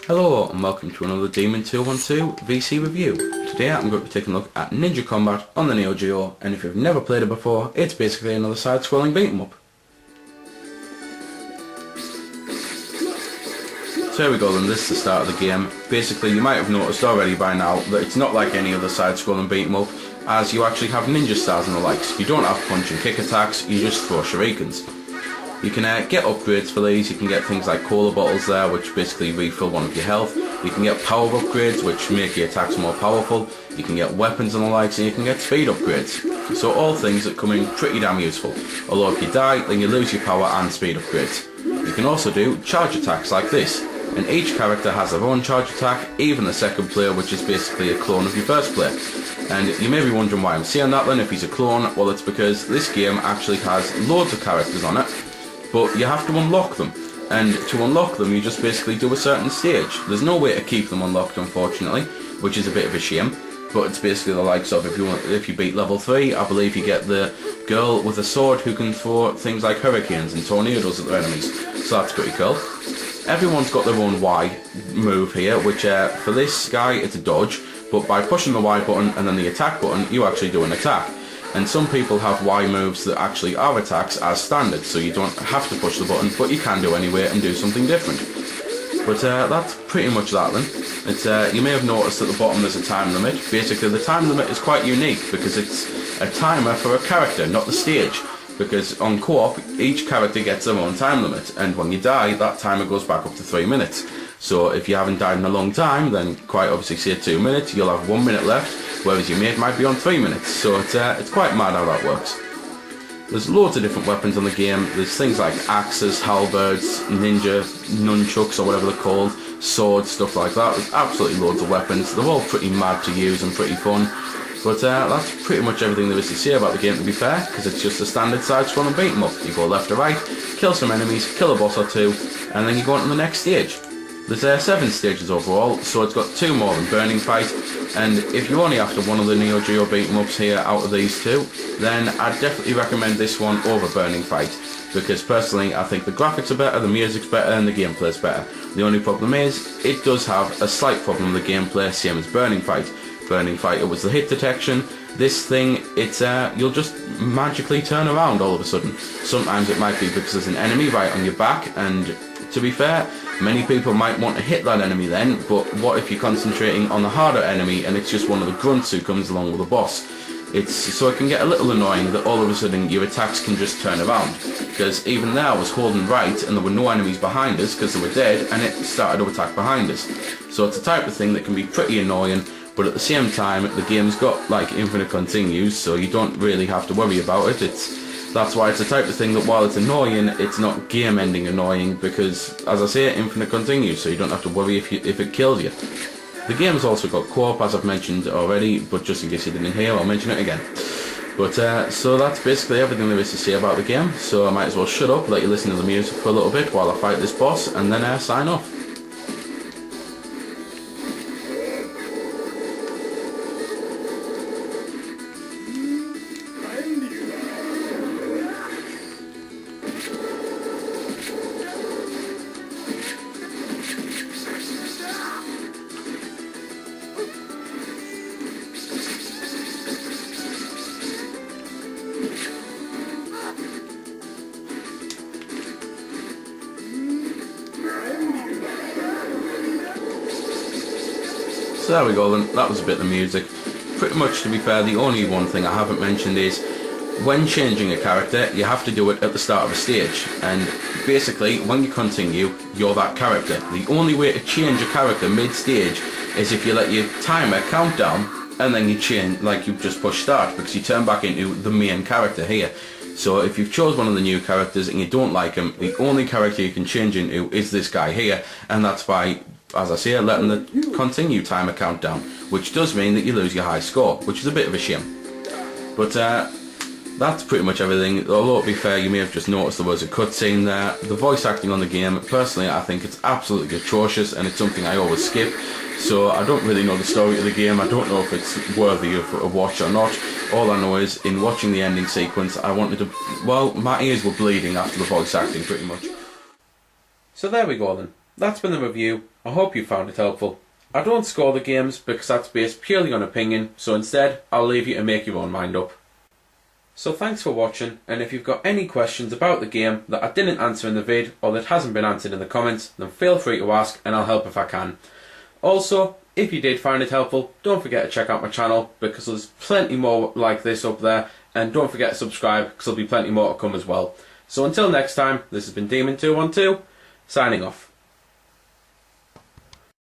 Hello and welcome to another Demon 212 VC review. Today I'm going to be taking a look at Ninja Combat on the NEO.GEO, and if you've never played it before, it's basically another side-scrolling beat 'em up. So here we go then, this is the start of the game. Basically you might have noticed already by now that it's not like any other side-scrolling beat 'em up, as you actually have ninja stars and the likes. You don't have punch and kick attacks, you just throw shurikens. You can get upgrades for these. You can get things like cola bottles there, which basically refill one of your health. You can get power upgrades, which make your attacks more powerful. You can get weapons and the likes, and you can get speed upgrades. So all things that come in pretty damn useful. Although if you die, then you lose your power and speed upgrades. You can also do charge attacks like this, and each character has their own charge attack, even the second player, which is basically a clone of your first player. And you may be wondering why I'm saying that then, if he's a clone. Well, it's because this game actually has loads of characters on it, but you have to unlock them, and to unlock them you just basically do a certain stage. There's no way to keep them unlocked, unfortunately, which is a bit of a shame, but it's basically the likes of, if you beat level 3, I believe you get the girl with a sword who can throw things like hurricanes and tornadoes at their enemies, so that's pretty cool. Everyone's got their own Y move here, which for this guy it's a dodge, but by pushing the Y button and then the attack button you actually do an attack. And some people have Y moves that actually are attacks as standard, so you don't have to push the button, but you can do anyway and do something different. But that's pretty much that then. It's, you may have noticed at the bottom there's a time limit. Basically the time limit is quite unique because it's a timer for a character, not the stage. Because on co-op, each character gets their own time limit, and when you die, that timer goes back up to 3 minutes. So if you haven't died in a long time, then quite obviously say 2 minutes, you'll have 1 minute left, whereas your mate might be on 3 minutes. So it's quite mad how that works. There's loads of different weapons on the game. There's things like axes, halberds, ninja, nunchucks or whatever they're called, swords, stuff like that. There's absolutely loads of weapons. They're all pretty mad to use and pretty fun. But that's pretty much everything there is to say about the game, to be fair, because it's just a standard side-scrolling beat 'em up. You go left to right, kill some enemies, kill a boss or two, and then you go on to the next stage. There's 7 stages overall, so it's got 2 more than Burning Fight, and if you're only after one of the NEO.GEO beat 'em ups here out of these 2, then I'd definitely recommend this one over Burning Fight, because personally I think the graphics are better, the music's better, and the gameplay's better. The only problem is, it does have a slight problem with the gameplay, same as Burning Fight. Burning Fight, it was the hit detection. This thing, it's you'll just magically turn around all of a sudden. Sometimes it might be because there's an enemy right on your back, and to be fair, many people might want to hit that enemy then, but what if you're concentrating on the harder enemy and it's just one of the grunts who comes along with the boss? So it can get a little annoying that all of a sudden your attacks can just turn around, because even there I was holding right and there were no enemies behind us because they were dead, and it started to attack behind us. So it's a type of thing that can be pretty annoying, but at the same time the game's got like infinite continues, so you don't really have to worry about it. That's why it's the type of thing that while it's annoying, it's not game ending annoying, because as I say, infinite continues, so you don't have to worry if it kills you. The game's also got co-op, as I've mentioned already, but just in case you didn't hear, I'll mention it again. But so that's basically everything there is to say about the game, so I might as well shut up, let you listen to the music for a little bit while I fight this boss, and then sign off. So there we go then, that was a bit of the music. Pretty much, to be fair, the only one thing I haven't mentioned is, when changing a character, you have to do it at the start of a stage, and basically, when you continue, you're that character. The only way to change a character mid-stage is if you let your timer count down, and then you change, like you just push start, because you turn back into the main character here. So if you've chose one of the new characters and you don't like him, the only character you can change into is this guy here, and that's by, as I say, letting the continue timer count down, which does mean that you lose your high score, which is a bit of a shame. But that's pretty much everything. Although to be fair, you may have just noticed there was a cutscene there. The voice acting on the game, personally I think it's absolutely atrocious, and it's something I always skip. So I don't really know the story of the game. I don't know if it's worthy of a watch or not. All I know is, in watching the ending sequence, I wanted to, well, my ears were bleeding after the voice acting pretty much. So there we go then. that's been the review. I hope you found it helpful. I don't score the games because that's based purely on opinion, so instead I'll leave you to make your own mind up. So thanks for watching, and if you've got any questions about the game that I didn't answer in the vid or that hasn't been answered in the comments, then feel free to ask and I'll help if I can. Also, if you did find it helpful, don't forget to check out my channel because there's plenty more like this up there, and don't forget to subscribe because there'll be plenty more to come as well. So until next time, this has been Demon212, signing off.